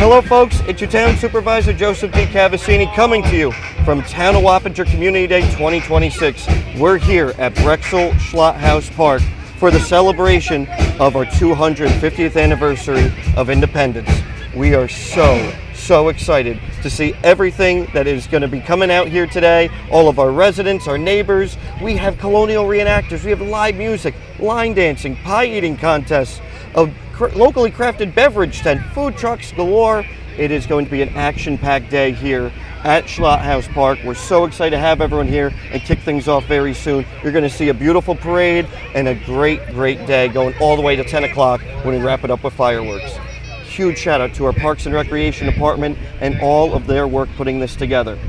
Hello folks, it's your Town Supervisor Joseph D. Cavassini coming to you from Town of Wappinger Community Day 2026. We're here at Brexel Schlotthaus Park for the celebration of our 250th anniversary of independence. We are so excited to see everything that is going to be coming out here today. All of our residents, our neighbors. We have colonial reenactors. We have live music, line dancing, pie eating contests, a locally crafted beverage tent, food trucks galore. It is going to be an action-packed day here at Schlotthaus Park. We're so excited to have everyone here and kick things off very soon. You're going to see a beautiful parade and a great day going all the way to 10 o'clock when we wrap it up with fireworks. Huge shout out to our Parks and Recreation Department and all of their work putting this together.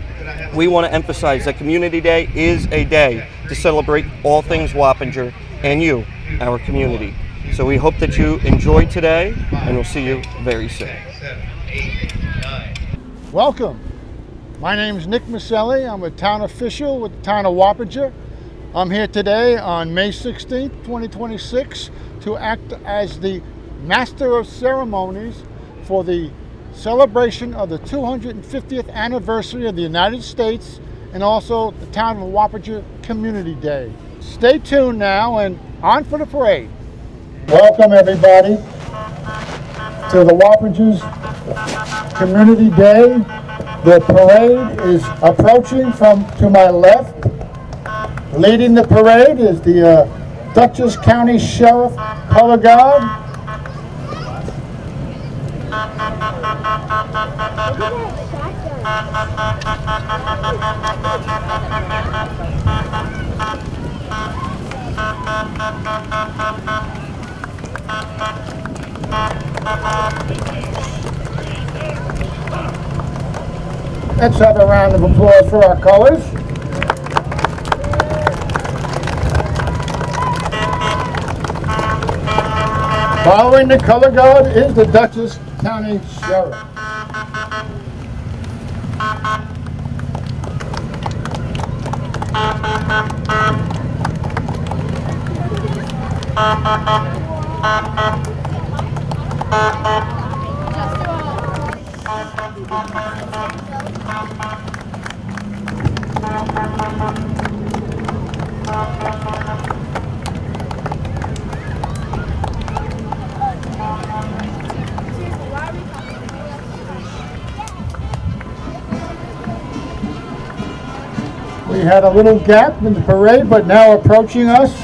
We want to emphasize that Community Day is a day to celebrate all things Wappinger and you, our community. So we hope that you enjoyed today, and we'll see you very soon. Welcome. My name is Nick Maselli. I'm a town official with the town of Wappinger. I'm here today on May 16th, 2026 to act as the Master of Ceremonies for the celebration of the 250th anniversary of the United States and also the town of Wappinger Community Day. Stay tuned now and on for the parade. Welcome everybody to the Wappinger's Community Day. The parade is approaching to my left. Leading the parade is the Dutchess County Sheriff Color Guard. Let's have a round of applause for our colors. Following the color guard is the Dutchess County Sheriff. We had a little gap in the parade, but now approaching us,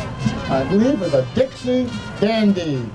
I believe, is a Dixie Dandy.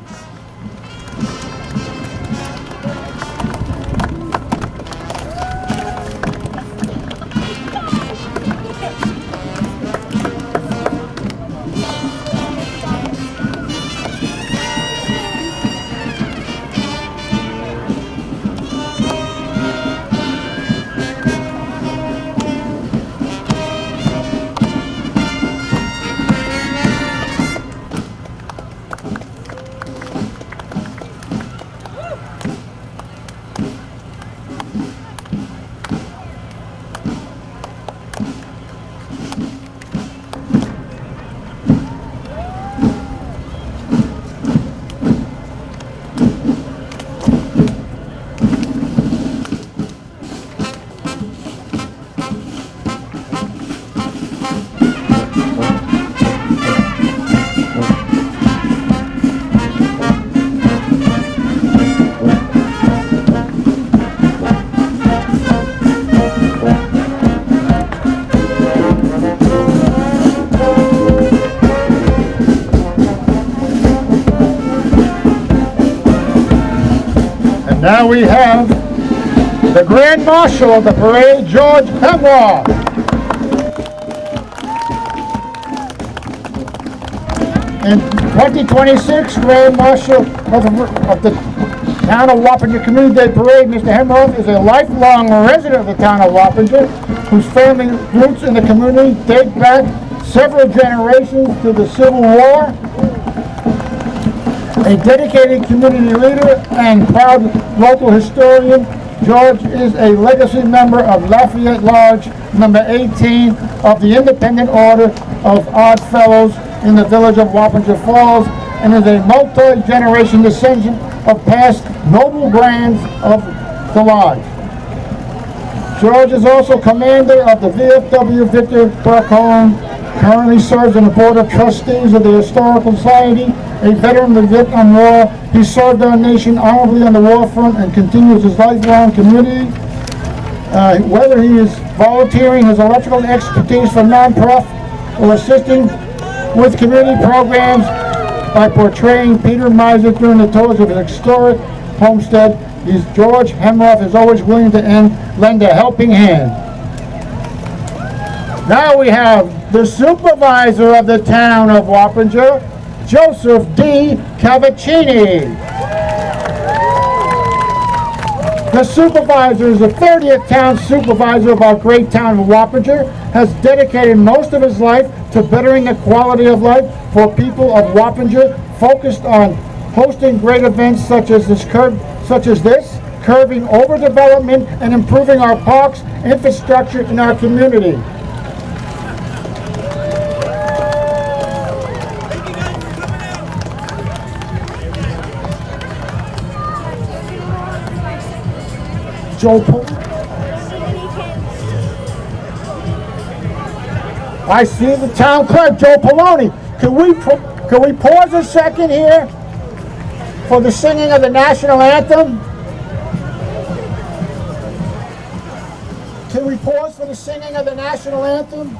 Now we have the Grand Marshal of the parade, George Hemroth. In 2026, Grand Marshal of the Town of Wappinger Community Day Parade, Mr. Hemroth is a lifelong resident of the Town of Wappinger, whose family roots in the community date back several generations to the Civil War. A dedicated community leader and proud local historian, George is a legacy member of Lafayette Lodge number 18 of the Independent Order of Odd Fellows in the village of Wappinger Falls, and is a multi-generation descendant of past noble grands of alive. George is also commander of the VFW Victor Burke Home, currently serves on the Board of Trustees of the Historical Society, a veteran of the Vietnam War. He served our nation honorably on the war front and continues his lifelong community. Whether he is volunteering his electrical expertise for non-profit or assisting with community programs by portraying Peter Miser during the tours of his historic homestead, George Hemroth is always willing to lend a helping hand. Now we have the supervisor of the town of Wappinger, Joseph D. Cavaccini. The supervisor is the 30th town supervisor of our great town of Wappinger, has dedicated most of his life to bettering the quality of life for people of Wappinger, focused on hosting great events such as this, curbing overdevelopment and improving our parks, infrastructure in our community. Joe, I see the town clerk, Joe Poloni. Can we pause a second here for the singing of the national anthem? Can we pause for the singing of the national anthem?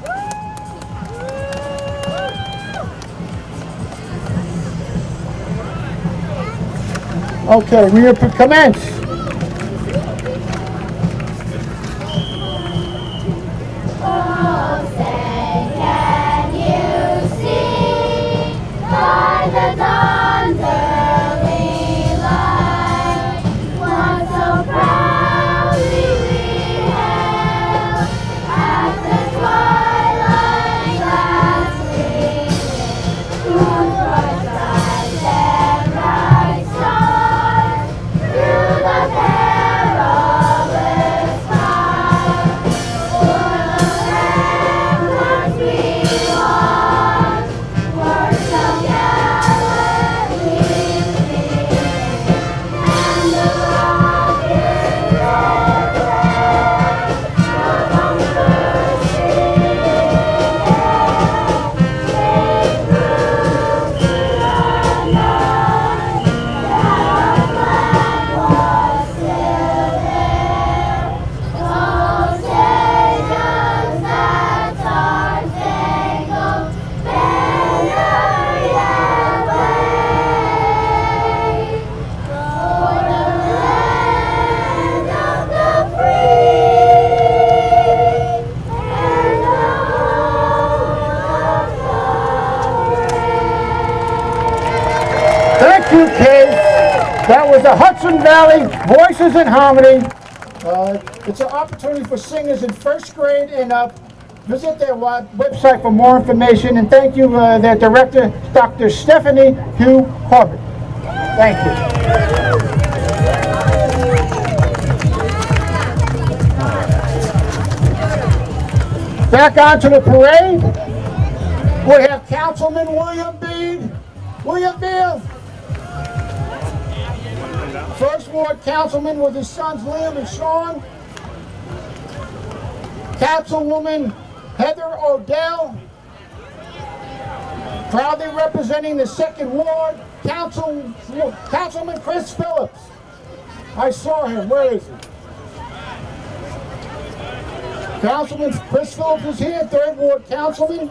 Okay, we are commence. That was the Hudson Valley Voices in Harmony. It's an opportunity for singers in first grade and up. Visit their website for more information, and thank you, their director, Dr. Stephanie Hugh Corbett. Thank you. Back onto the parade, we have Councilman William Beard. William Beard. First Ward Councilman with his sons Liam and Sean. Councilwoman Heather Odell. Proudly representing the Second Ward, Councilman Chris Phillips. I saw him. Where is he? Councilman Chris Phillips is here, Third Ward Councilman.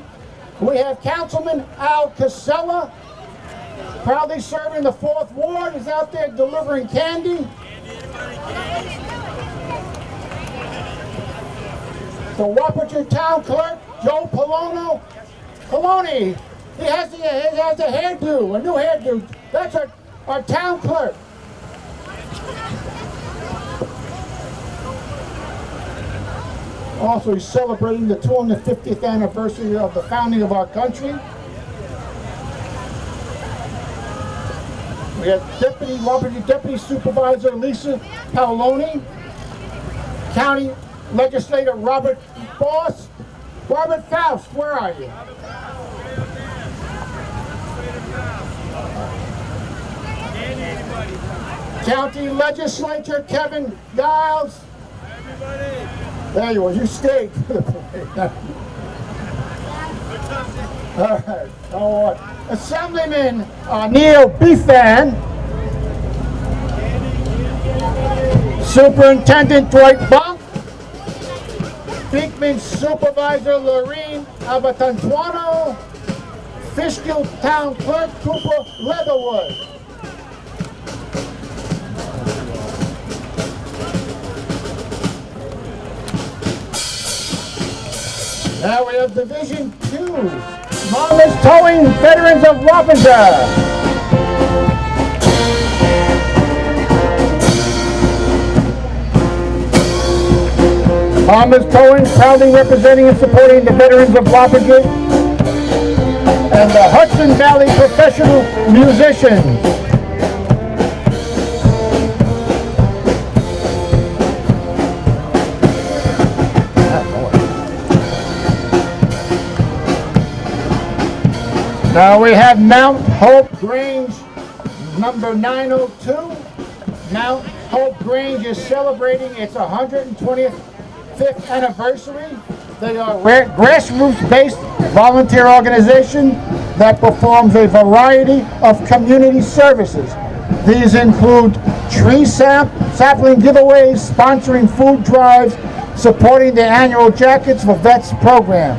We have Councilman Al Casella, proudly serving the Fourth Ward, is out there delivering candy. The Wappinger Town Clerk, Joe Poloni. He has a hairdo, a new hairdo. That's our town clerk. Also, he's celebrating the 250th anniversary of the founding of our country. We have Deputy Supervisor Lisa Paoloni, County Legislator Robert Faust. Robert Faust, where are you? County Legislature Kevin Giles. There you are, you stayed. All right, all right. Assemblyman Neil Beefan. Superintendent Dwight Bunk. Beekman Supervisor Lorene Abatantuano. Fishkill Town Clerk Cooper Leatherwood. Now we have Division 2, Mama's Towing Veterans of Wappinger. Mama's Towing proudly representing and supporting the veterans of Wappinger and the Hudson Valley Professional Musicians. Now we have Mount Hope Grange, number 902. Mount Hope Grange is celebrating its 125th anniversary. They are a grassroots-based volunteer organization that performs a variety of community services. These include tree sapling giveaways, sponsoring food drives, supporting the annual Jackets for Vets program.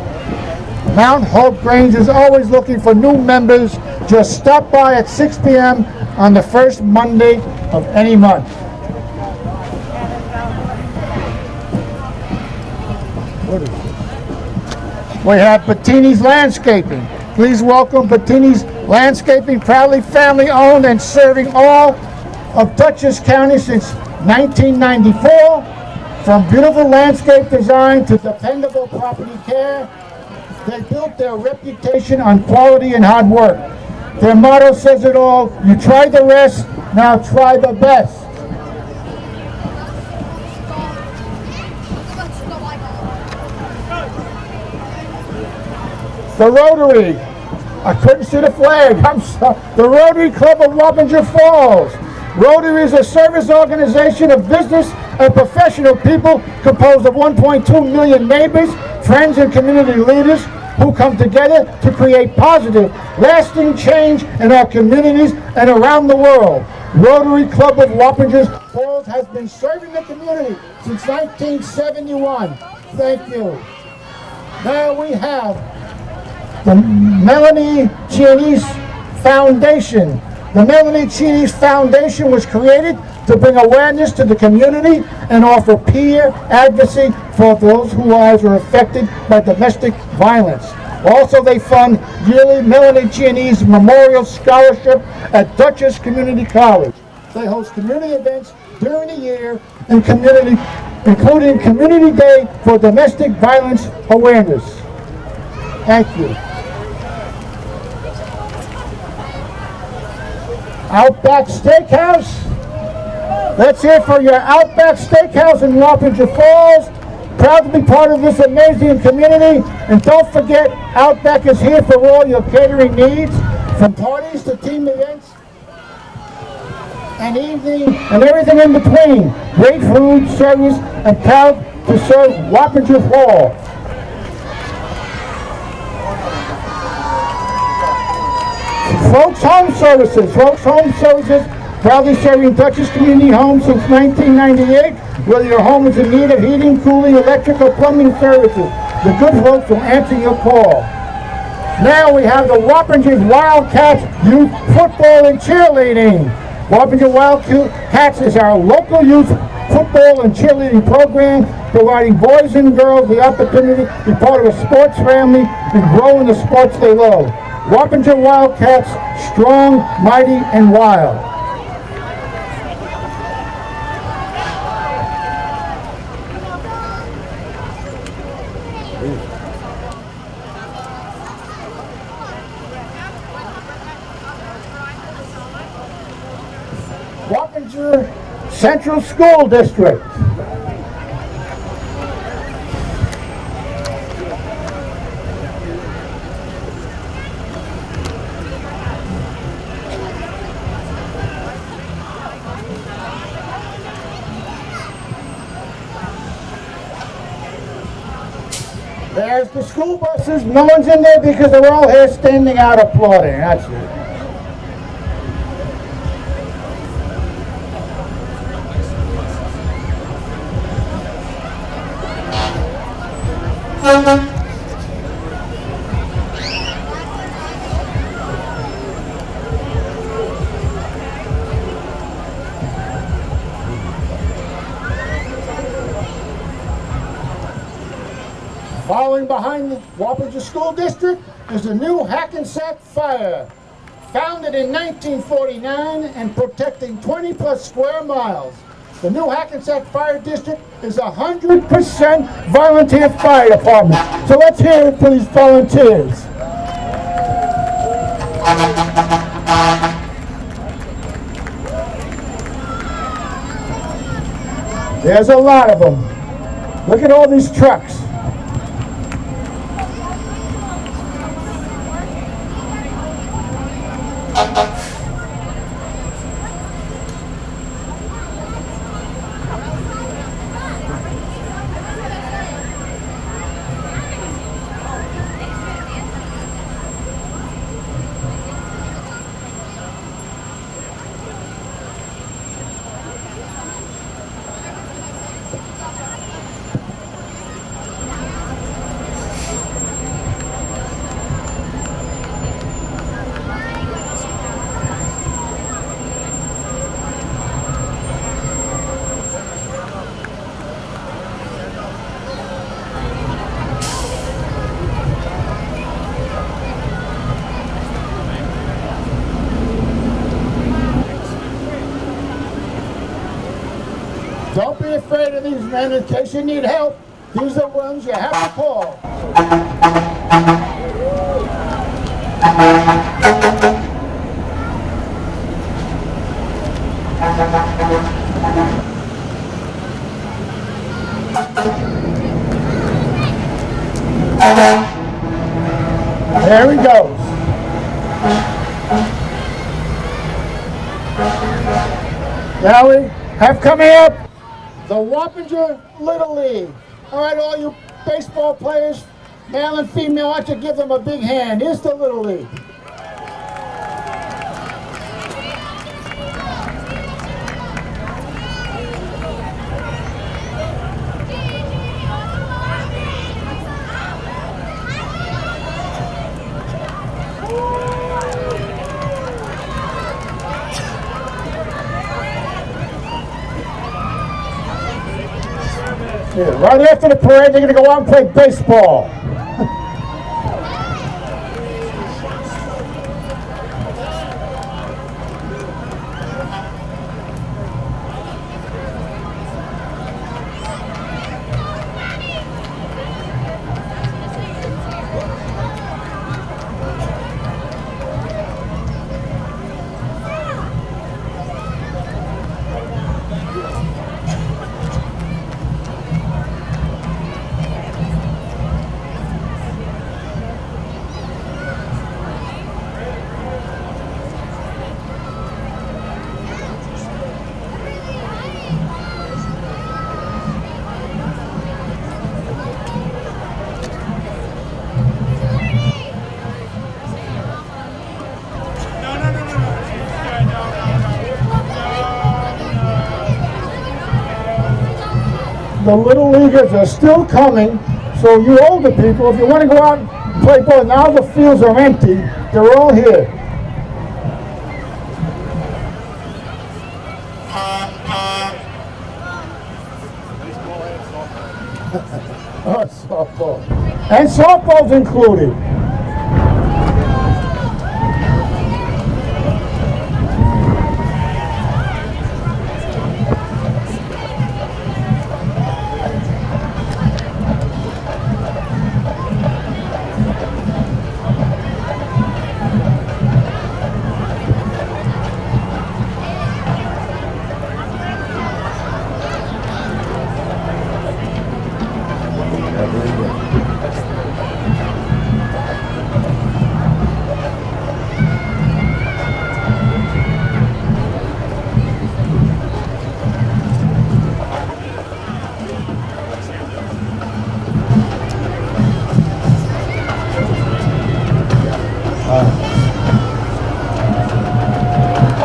Mount Hope Grange is always looking for new members. Just stop by at 6 p.m. on the first Monday of any month. What is this? We have Bettini's Landscaping. Please welcome Bettini's Landscaping, proudly family owned and serving all of Dutchess County since 1994. From beautiful landscape design to dependable property care, they built their reputation on quality and hard work. Their motto says it all: you tried the rest, now try the best. The Rotary. I couldn't see the flag. I'm sorry. The Rotary Club of Wappinger Falls. Rotary is a service organization of business and professional people composed of 1.2 million neighbors, friends, and community leaders who come together to create positive, lasting change in our communities and around the world. Rotary Club of Wappinger Falls has been serving the community since 1971. Thank you. Now we have the Melanie Chinese Foundation. The Melanie Chinese Foundation was created to bring awareness to the community and offer peer advocacy for those whose lives are affected by domestic violence. Also, they fund yearly Melanie Chinese Memorial Scholarship at Dutchess Community College. They host community events during the year and including Community Day for Domestic Violence Awareness. Thank you. Outback Steakhouse. Let's hear for your Outback Steakhouse in Wappinger Falls. Proud to be part of this amazing community. And don't forget, Outback is here for all your catering needs, from parties to team events and evening and everything in between. Great food, service, and proud to serve Wappinger Falls. Folks Home Services. Folks Home Services, proudly serving Dutchess Community Homes since 1998. Whether your home is in need of heating, cooling, electric, or plumbing services, the good folks will answer your call. Now we have the Wappinger Wildcats Youth Football and Cheerleading. Wappinger Wildcats is our local youth football and cheerleading program, providing boys and girls the opportunity to be part of a sports family and grow in the sports they love. Wappinger Wildcats, strong, mighty, and wild. Wappinger Central School District. As the school buses, no one's in there because they're all here standing out applauding. That's it. Following behind the Wappinger School District is the new Hackensack Fire, founded in 1949 and protecting 20 plus square miles. The new Hackensack Fire District is 100% volunteer fire department. So let's hear it for these volunteers. There's a lot of them. Look at all these trucks. Don't be afraid of these men in case you need help. These are the ones you have to call. There he goes. Now we have coming up the Wappinger Little League. All right, all you baseball players, male and female, I should give them a big hand. Here's the Little League. Yeah, right after the parade, they're going to go out and play baseball. The Little Leaguers are still coming, so you older people, if you want to go out and play ball, now the fields are empty, they're all here. Oh, softball. And softball's included.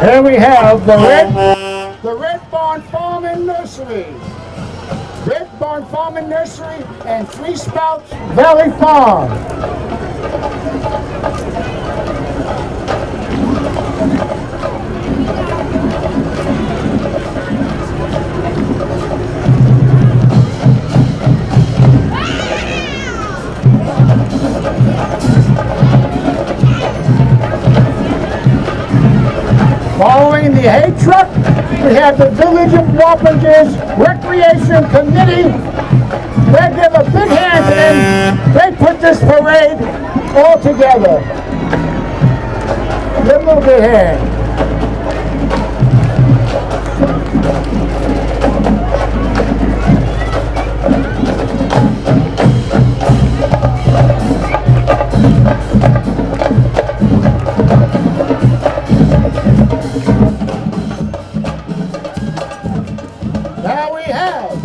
Here we have the Red Barn Farm and Nursery. Red Barn Farm and Nursery and Three Spouts Valley Farm. Following the hay truck, we have the Village of Wappinger's Recreation Committee. They give a big hand to them. They put this parade all together. Give them a big hand. Now we have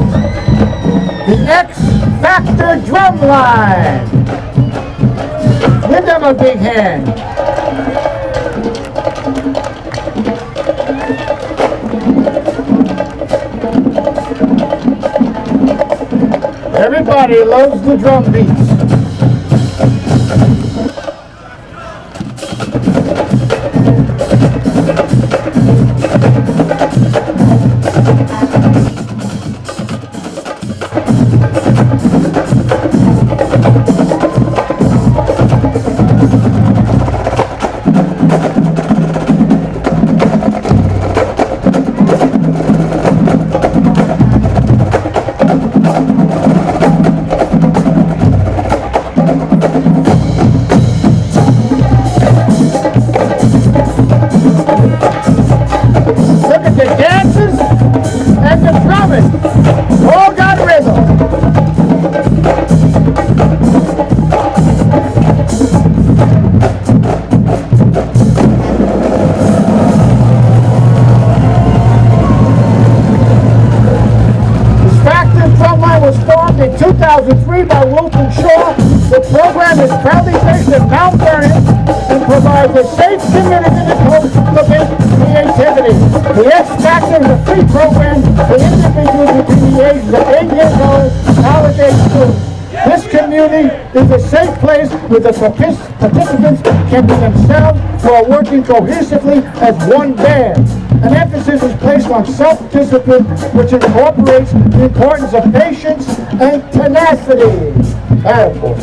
the X Factor drum line. Give them a big hand. Everybody loves the drum beats. Was formed in 2003 by Wilton Shaw. The program is proudly based in Mount Vernon and provides a safe community to cultivate creativity. The X Factor is a free program for individuals between the ages of 8 years old and college-age students. This community is a safe place where the participants can be themselves while working cohesively as one band. An emphasis is placed on self-discipline, which incorporates the importance of patience and tenacity. Powerful.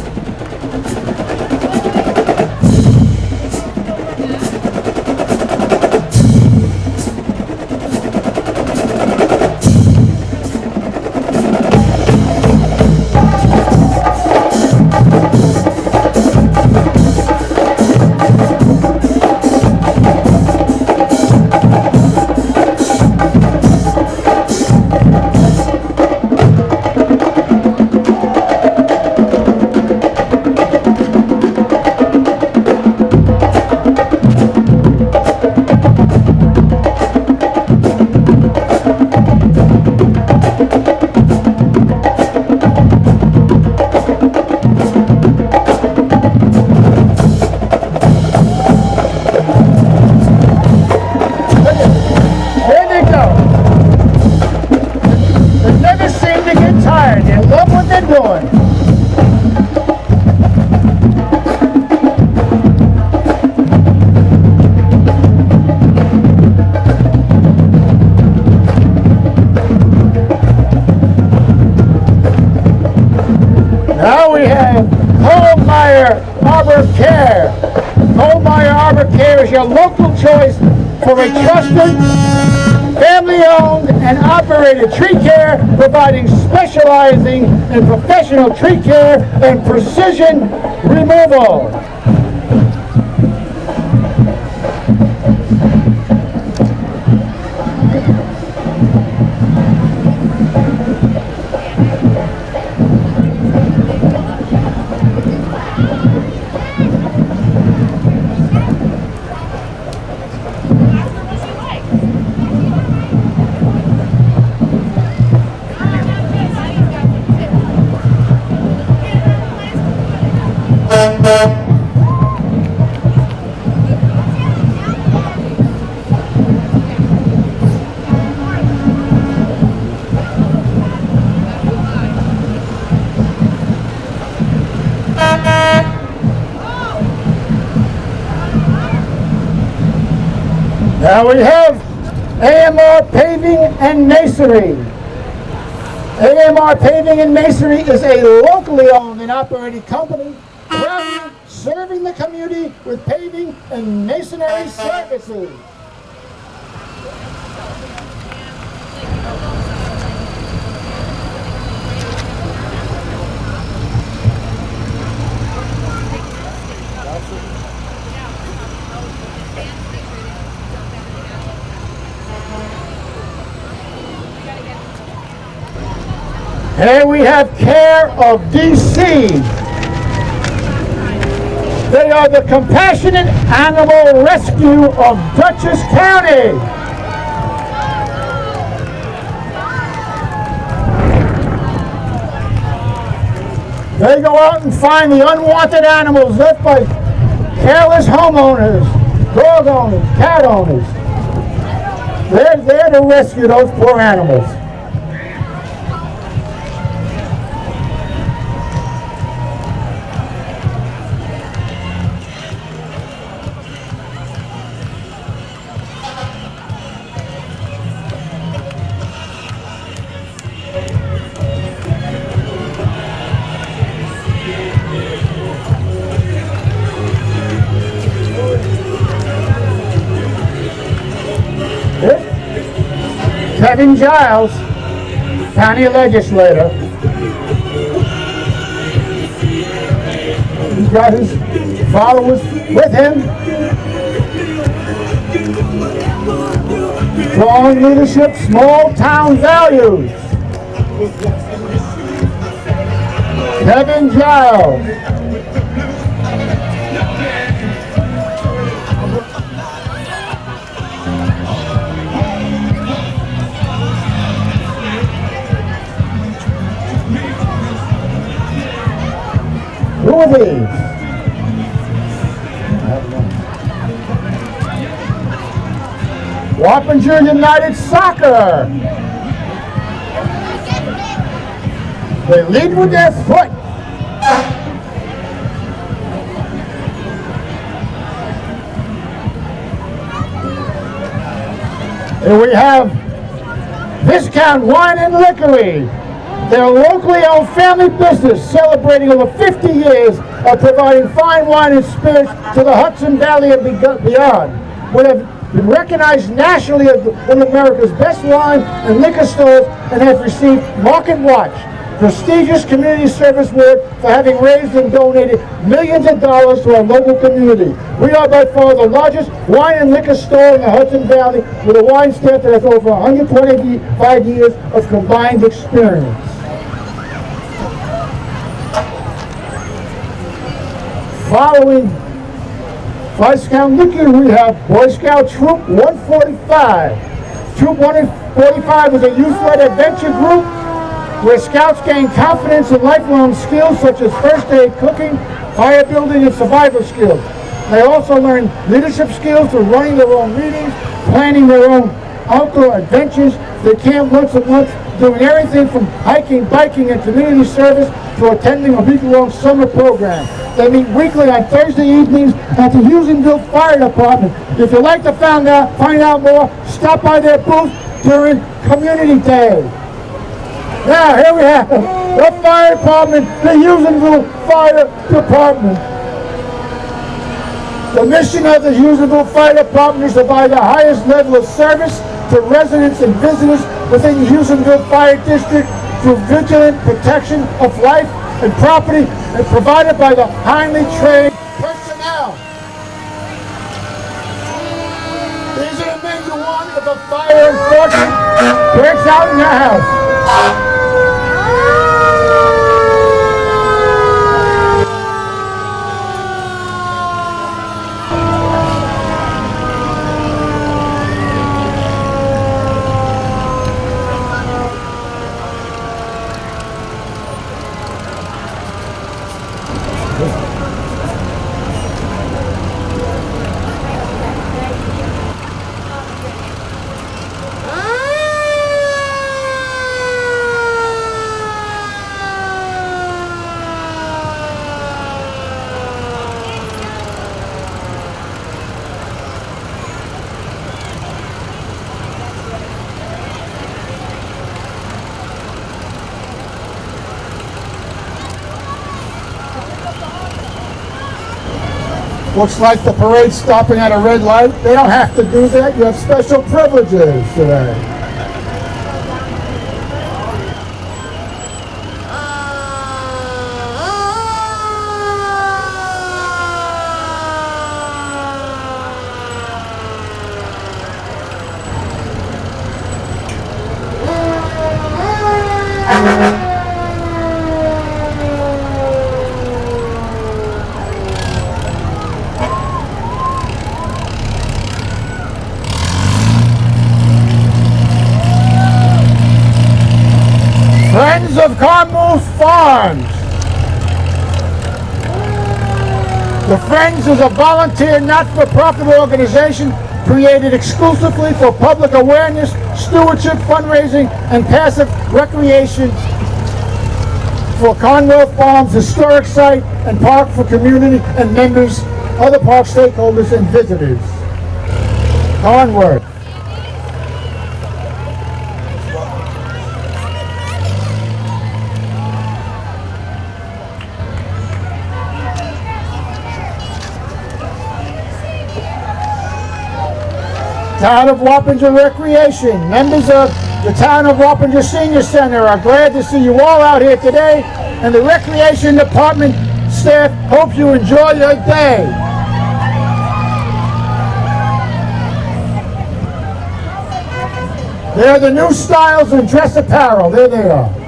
Now we have Holmeyer Arbor Care. Holmeyer Arbor Care is your local choice for a trusted, family-owned and operated tree care, providing specializing in professional tree care and precision removal. Now we have AMR Paving and Masonry. AMR Paving and Masonry is a locally owned and operated company proudly serving the community with paving and masonry services. Here we have Care of DC. They are the Compassionate Animal Rescue of Dutchess County. They go out and find the unwanted animals left by careless homeowners, dog owners, cat owners. They're there to rescue those poor animals. Kevin Giles, county legislator. He's got his followers with him. Strong leadership, small town values. Kevin Giles. Who are these? Wappinger United Soccer. They lead with their foot. Here we have Viscount Wine and Liquory. They're a locally owned family business celebrating over 50 years of providing fine wine and spirits to the Hudson Valley and beyond. We have been recognized nationally as one of America's best wine and liquor stores and have received Market Watch, prestigious community service award for having raised and donated millions of dollars to our local community. We are by far the largest wine and liquor store in the Hudson Valley with a wine staff that has over 125 years of combined experience. Following Viscount Liquor, we have Boy Scout Troop 145. Troop 145 is a youth-led adventure group where scouts gain confidence in lifelong skills such as first aid, cooking, fire building, and survival skills. They also learn leadership skills through running their own meetings, planning their own outdoor adventures. They camp once a month, doing everything from hiking, biking, and community service to attending a week-long summer program. They meet weekly on Thursday evenings at the Hughesonville Fire Department. If you'd like to find out more, stop by their booth during Community Day. Now, here we have the Fire Department, the Hughesonville Fire Department. The mission of the Hughesonville Fire Department is to provide the highest level of service to residents and visitors within the Hughesonville Fire District through vigilant protection of life and property and provided by the highly trained personnel. These are the men you want if a fire unfortunately breaks out in your house. Looks like the parade's stopping at a red light. They don't have to do that. You have special privileges today. Friends of Carmel Farms. The Friends is a volunteer, not-for-profit organization created exclusively for public awareness, stewardship, fundraising, and passive recreation for Conwell Farms historic site and park for community and members, other park stakeholders, and visitors. Onward. Town of Wappinger Recreation. Members of the Town of Wappinger Senior Center are glad to see you all out here today, and the Recreation Department staff hope you enjoy your day. They're the new styles in dress apparel. There they are.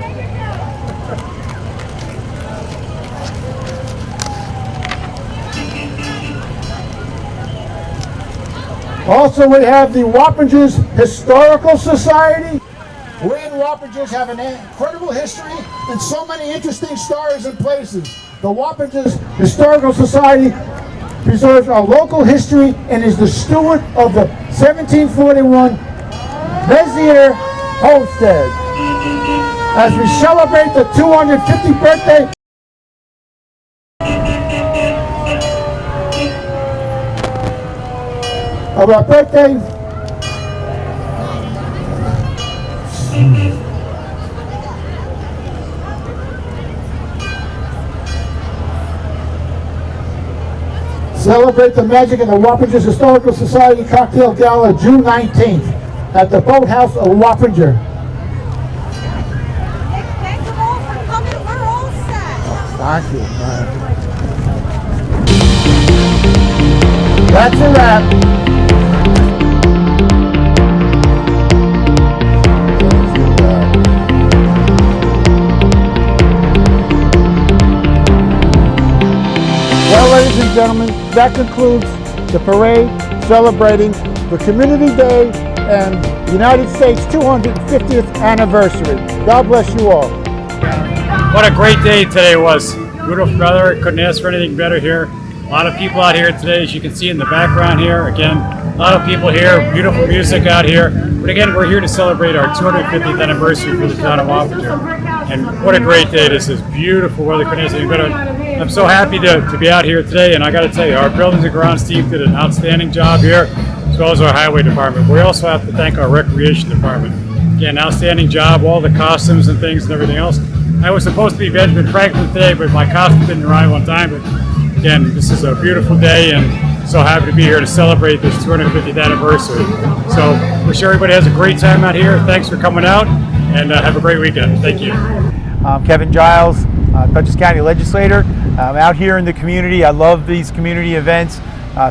Also, we have the Wappingers Historical Society. We in Wappingers have an incredible history and so many interesting stories and places. The Wappingers Historical Society preserves our local history and is the steward of the 1741 Bezier Homestead. As we celebrate the 250th birthday of our birthday. Celebrate the magic of the Wappingers Historical Society Cocktail Gala June 19th at the Boathouse of Wappinger. Thank you all for coming. We're all set. Thank you. That's a wrap. Well, ladies and gentlemen, that concludes the parade celebrating the Community Day and the United States 250th anniversary. God bless you all. What a great day today was. Beautiful weather, couldn't ask for anything better here. A lot of people out here today, as you can see in the background here. Again, a lot of people here, beautiful music out here. But again, we're here to celebrate our 250th anniversary for the town of Wappinger. And what a great day this is. Beautiful weather, couldn't ask anything better. I'm so happy to be out here today, and I got to tell you, our buildings and grounds team did an outstanding job here, as well as our highway department. We also have to thank our recreation department. Again, outstanding job, all the costumes and things and everything else. I was supposed to be Benjamin Franklin today, but my costume didn't arrive on time. But again, this is a beautiful day, and so happy to be here to celebrate this 250th anniversary. So wish everybody has a great time out here. Thanks for coming out, and have a great weekend. Thank you. I'm Kevin Giles, Dutchess County Legislator. I'm out here in the community. I love these community events.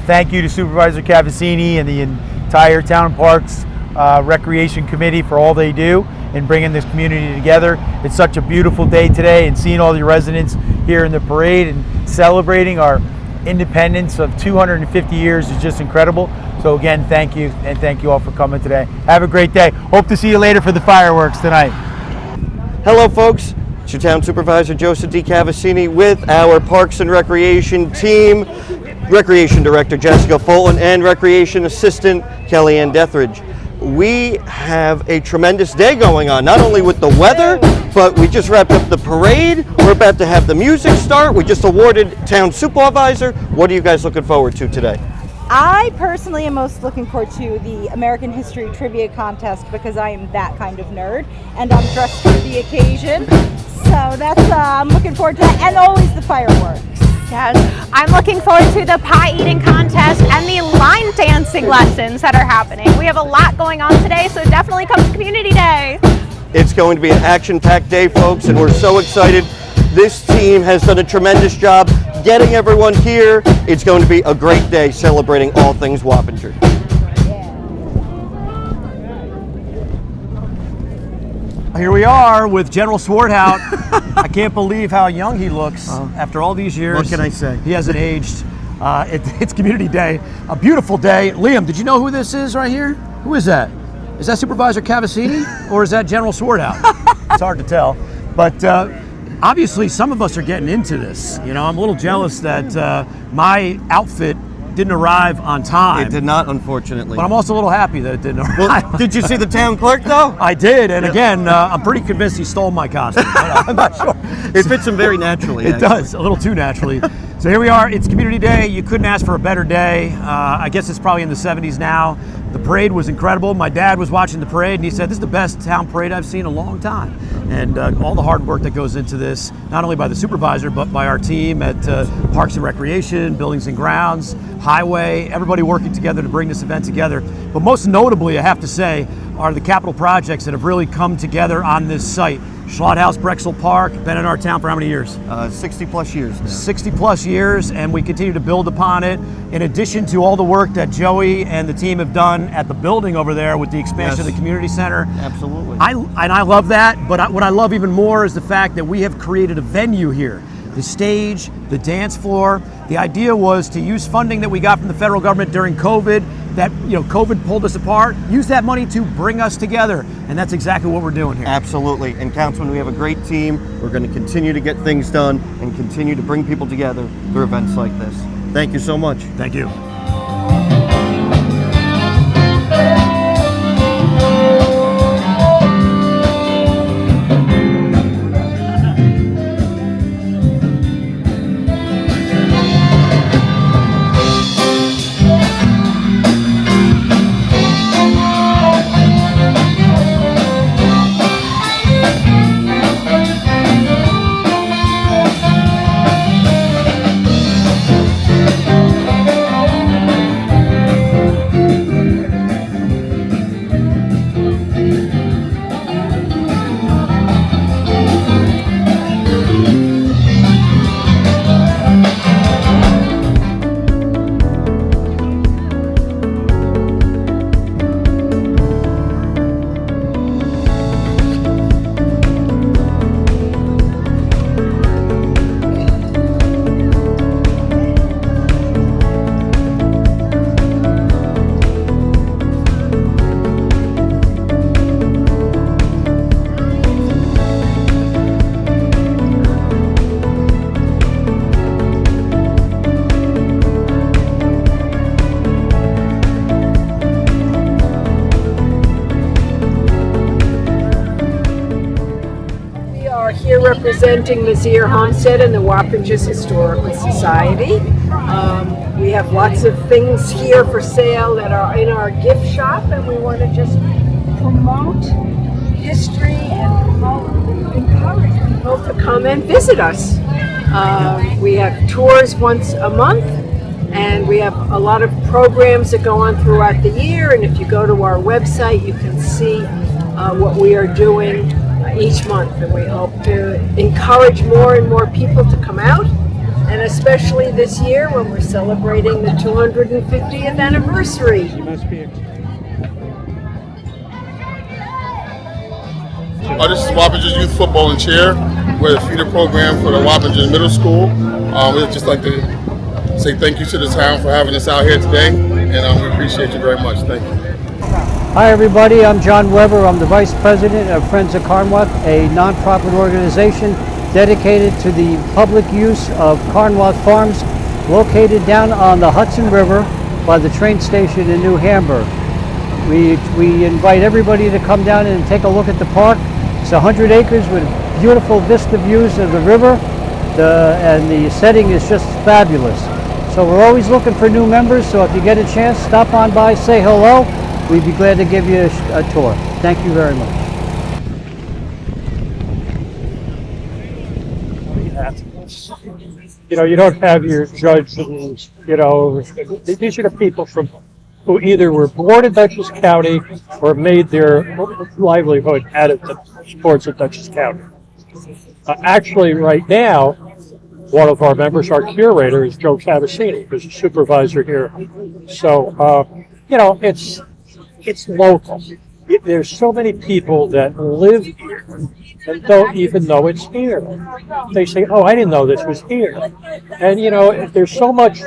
Thank you to Supervisor Cavassini and the entire Town Parks Recreation Committee for all they do in bringing this community together. It's such a beautiful day today, and seeing all the residents here in the parade and celebrating our independence of 250 years is just incredible. So again, thank you, and thank you all for coming today. Have a great day. Hope to see you later for the fireworks tonight. Hello, folks. It's your Town Supervisor Joseph D. Cavassini with our Parks and Recreation team, Recreation Director Jessica Fulton, and Recreation Assistant Kellyanne Dethridge. We have a tremendous day going on, not only with the weather, but we just wrapped up the parade. We're about to have the music start. We just awarded Town Supervisor. What are you guys looking forward to today? I personally am most looking forward to the American History Trivia Contest because I am that kind of nerd, and I'm dressed for the occasion. So that's I'm looking forward to that, and always the fireworks. Yes, I'm looking forward to the pie eating contest and the line dancing lessons that are happening. We have a lot going on today, so definitely come to Community Day. It's going to be an action-packed day, folks, and we're so excited. This team has done a tremendous job getting everyone here. It's going to be a great day celebrating all things Wappinger. Here we are with General Swarthout. I can't believe how young he looks after all these years. What can I say? He hasn't aged. It's Community Day, a beautiful day. Liam, did you know who this is right here? Who is that? Is that Supervisor Cavassini or is that General Swarthout? It's hard to tell. But obviously some of us are getting into this. You know, I'm a little jealous that my outfit didn't arrive on time. It did not, unfortunately. But I'm also a little happy that it didn't arrive. Well, did you see the town clerk, though? I did, and again, I'm pretty convinced he stole my costume. I'm not sure. It fits him very naturally. It does, a little too naturally. So here we are, it's Community Day. You couldn't ask for a better day. I guess it's probably in the 70s now. The parade was incredible. My dad was watching the parade and he said, this is the best town parade I've seen in a long time. And all the hard work that goes into this, not only by the supervisor, but by our team at Parks and Recreation, Buildings and Grounds, Highway, everybody working together to bring this event together. But most notably, I have to say, are the capital projects that have really come together on this site. Schlotthaus Brexel Park, been in our town for how many years? 60 plus years now. 60 plus years, and we continue to build upon it. In addition to all the work that Joey and the team have done at the building over there with the expansion of the community center. Absolutely. I love that, but what I love even more is the fact that we have created a venue here. The stage, the dance floor. The idea was to use funding that we got from the federal government during COVID, that COVID pulled us apart, use that money to bring us together. And that's exactly what we're doing here. Absolutely. And Councilman, we have a great team. We're going to continue to get things done and continue to bring people together through events like this. Thank you so much. Thank you. Here representing Mizzier Homestead and the Wappingers Historical Society. We have lots of things here for sale that are in our gift shop, and we want to just promote history and encourage people to come and visit us. We have tours once a month, and we have a lot of programs that go on throughout the year, and if you go to our website you can see what we are doing each month, and we hope to encourage more and more people to come out, and especially this year when we're celebrating the 250th anniversary. This is Wappingers Youth Football and Cheer. We're the feeder program for the Wappingers Middle School. We'd just like to say thank you to the town for having us out here today, and we appreciate you very much. Thank you. Hi everybody, I'm John Weber. I'm the Vice President of Friends of Carnwath, a nonprofit organization dedicated to the public use of Carnwath Farms, located down on the Hudson River by the train station in New Hamburg. We invite everybody to come down and take a look at the park. It's 100 acres with beautiful vista views of the river, and the setting is just fabulous. So we're always looking for new members, so if you get a chance, stop on by, say hello. We'd be glad to give you a tour. Thank you very much. you don't have your judge and, these are the people who either were born in Dutchess County or made their livelihood out of the sports of Dutchess County. Actually, right now, one of our members, our curator, is Joe Cavassini, who's a supervisor here. So, it's local. There's so many people that live here and don't even know it's here. They say, "Oh, I didn't know this was here." And there's so much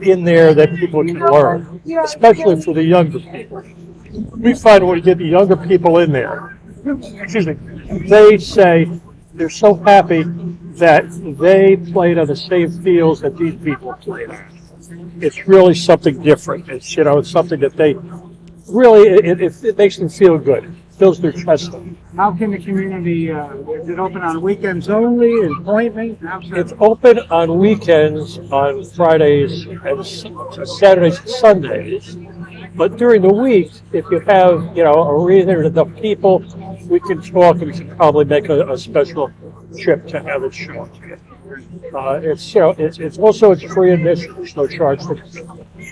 in there that people can learn, especially for the younger people. We find when we get the younger people in there, they say they're so happy that they played on the same fields that these people played on. It's really something different. It's it's something that they really it makes them feel good. It fills their chest up. How can the community, is it open on weekends only, appointment? It's open on weekends, on Fridays and Saturdays and Sundays. But during the week, if you have, a reason or enough people, we can talk and we can probably make a special trip to have it shown. It's also it's free admission, there's no charge for it,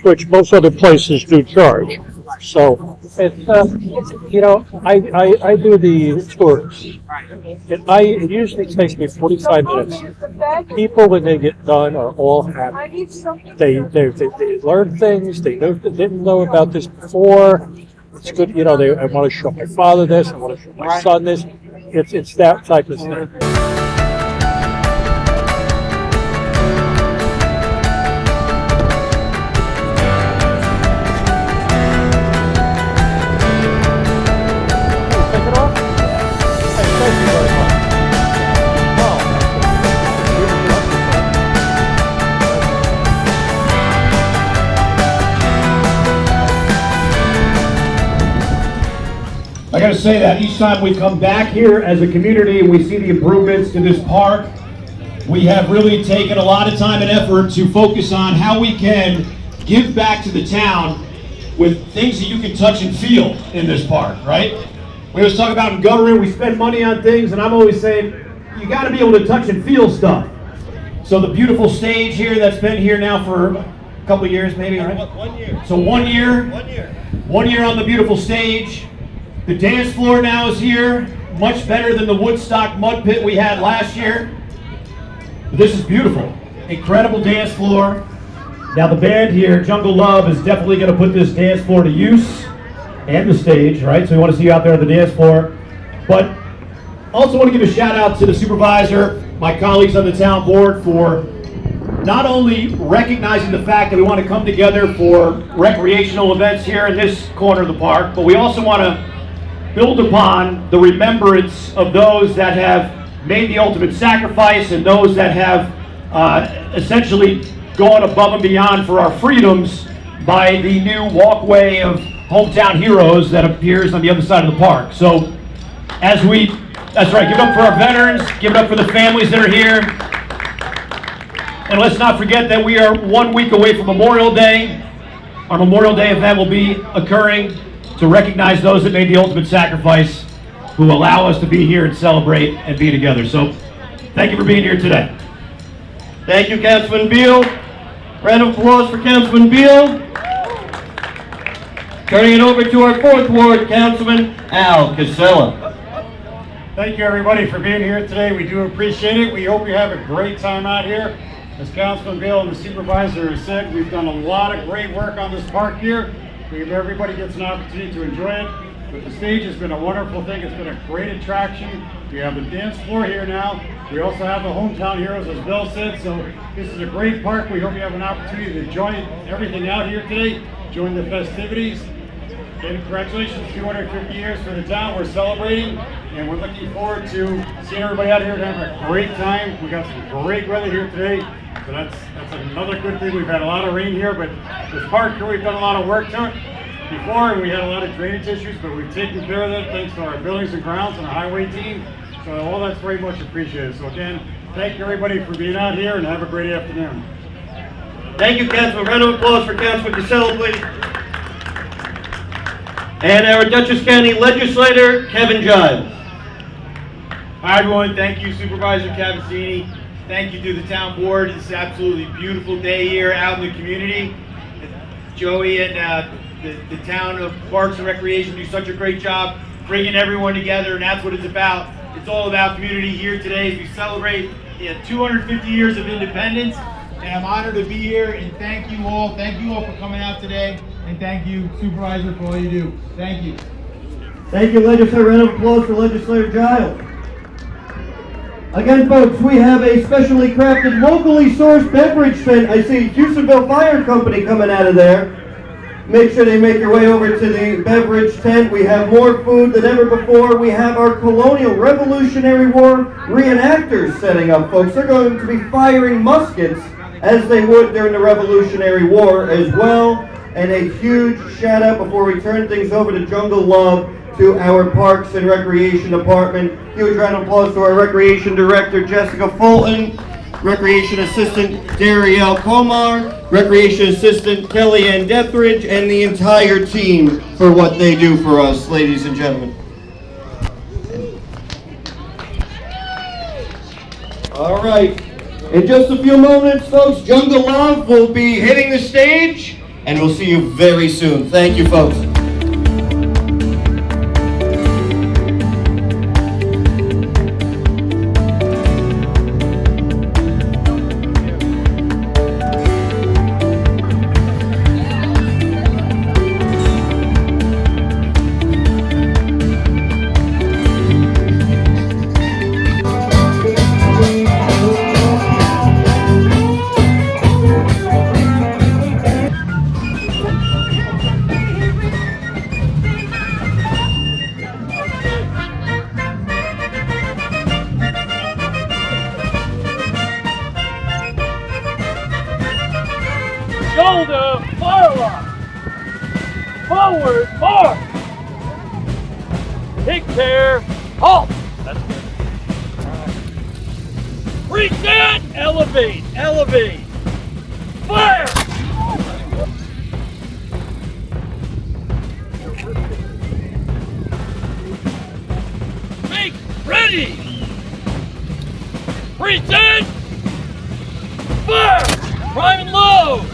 which most other places do charge. So it's I do the tours. It usually takes me 45 minutes. People when they get done are all happy. They learn things they didn't know about this before. It's good, I want to show my father this, I want to show my son this. It's that type of thing. I got to say that each time we come back here as a community and we see the improvements to this park, we have really taken a lot of time and effort to focus on how we can give back to the town with things that you can touch and feel in this park, right? We always talk about guttering, we spend money on things, and I'm always saying, you got to be able to touch and feel stuff. So the beautiful stage here that's been here now for a couple of years maybe, right? 1 year. So 1 year. 1 year. 1 year on the beautiful stage. The dance floor now is here, much better than the Woodstock mud pit we had last year. This is beautiful. Incredible dance floor. Now the band here, Jungle Love, is definitely going to put this dance floor to use and the stage, right? So we want to see you out there on the dance floor. But also want to give a shout out to the supervisor, my colleagues on the town board for not only recognizing the fact that we want to come together for recreational events here in this corner of the park, but we also want to build upon the remembrance of those that have made the ultimate sacrifice and those that have essentially gone above and beyond for our freedoms by the new walkway of Hometown Heroes that appears on the other side of the park. So that's right, give it up for our veterans, give it up for the families that are here. And let's not forget that we are 1 week away from Memorial Day. Our Memorial Day event will be occurring to recognize those that made the ultimate sacrifice, who allow us to be here and celebrate and be together. So, thank you for being here today. Thank you, Councilman Beal. Round of applause for Councilman Beal. Turning it over to our 4th Ward, Councilman Al Casella. Thank you, everybody, for being here today. We do appreciate it. We hope you have a great time out here. As Councilman Beal and the supervisor have said, we've done a lot of great work on this park here. Everybody gets an opportunity to enjoy it. But the stage has been a wonderful thing. It's been a great attraction. We have the dance floor here now. We also have the Hometown Heroes, as Bill said. So this is a great park. We hope you have an opportunity to join everything out here today. Join the festivities. And congratulations, 250 years for the town. We're celebrating, and we're looking forward to seeing everybody out here and having a great time. We got some great weather here today. So that's another good thing. We've had a lot of rain here, but this park here, we've done a lot of work to it before, and we had a lot of drainage issues, but we've taken care of that thanks to our buildings and grounds and our highway team. So all that's very much appreciated. So again, thank you everybody for being out here, and have a great afternoon. Thank you, Councilman. Round of applause for Councilman Casella, please. And our Dutchess County Legislator, Kevin Giles. Hi everyone, thank you Supervisor Cavassini thank you to the town board. It's an absolutely beautiful day here out in the community. Joey and the town of Parks and Recreation do such a great job bringing everyone together, and that's what it's about. It's all about community here today as we celebrate 250 years of independence. And I'm honored to be here, and thank you all. Thank you all for coming out today, and thank you, Supervisor, for all you do. Thank you. Thank you, Legislator. Round of applause for Legislator Giles. Again, folks, we have a specially crafted, locally sourced beverage tent. I see Houstonville Fire Company coming out of there. Make sure they make your way over to the beverage tent. We have more food than ever before. We have our Colonial Revolutionary War reenactors setting up, folks. They're going to be firing muskets as they would during the Revolutionary War as well. And a huge shout out before we turn things over to Jungle Love to our Parks and Recreation Department. Huge round of applause to our Recreation Director, Jessica Fulton, Recreation Assistant, Darielle Komar, Recreation Assistant, Kellyanne Dethridge, and the entire team for what they do for us, ladies and gentlemen. All right. In just a few moments, folks, Jungle Love will be hitting the stage, and we'll see you very soon. Thank you, folks. Shoulder, forward, forward, march. Take care, halt. That's good. Reset, elevate, elevate. Fire. Make ready. Reset. Fire. Prime and low.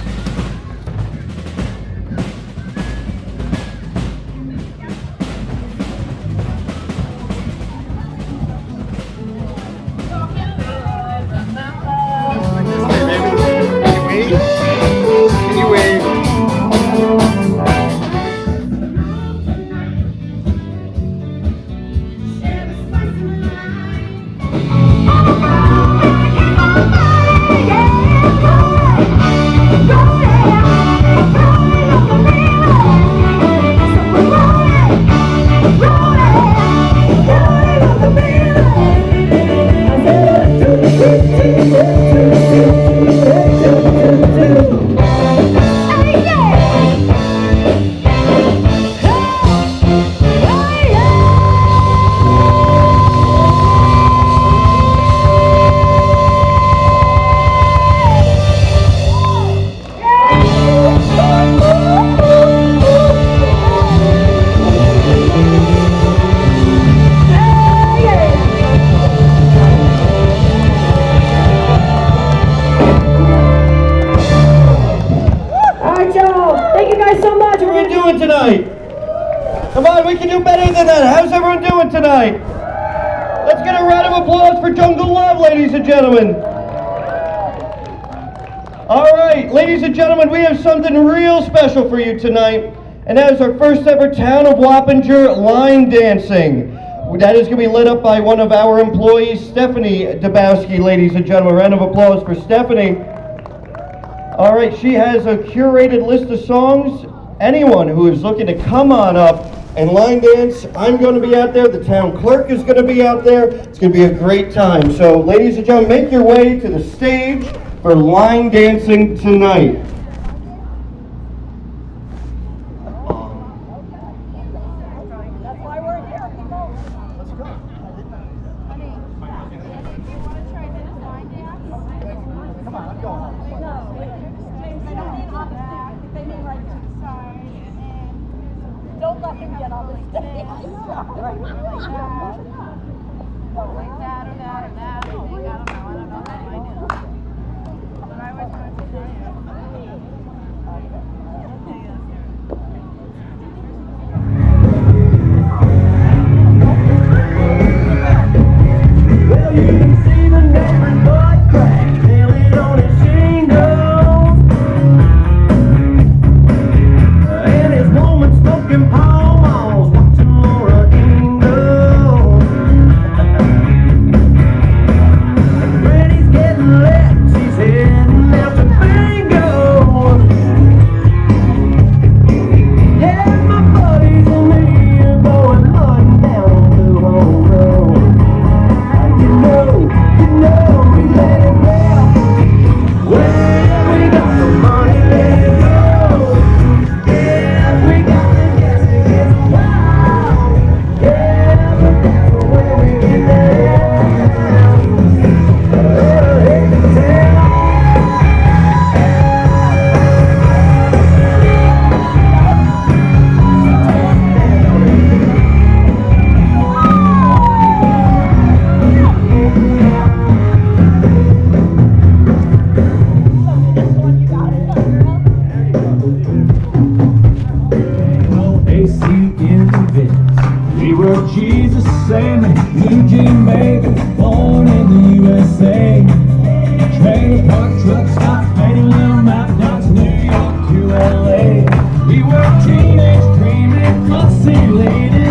Tonight. Come on, we can do better than that. How's everyone doing tonight? Let's get a round of applause for Jungle Love, ladies and gentlemen. All right, ladies and gentlemen, we have something real special for you tonight, and that is our first ever Town of Wappinger line dancing. That is going to be led up by one of our employees, Stephanie Dabowski, ladies and gentlemen. A round of applause for Stephanie. All right, she has a curated list of songs. Anyone who is looking to come on up and line dance, I'm going to be out there. The town clerk is going to be out there. It's going to be a great time. So, ladies and gentlemen, make your way to the stage for line dancing tonight. We were teenage dreaming, unseen ladies.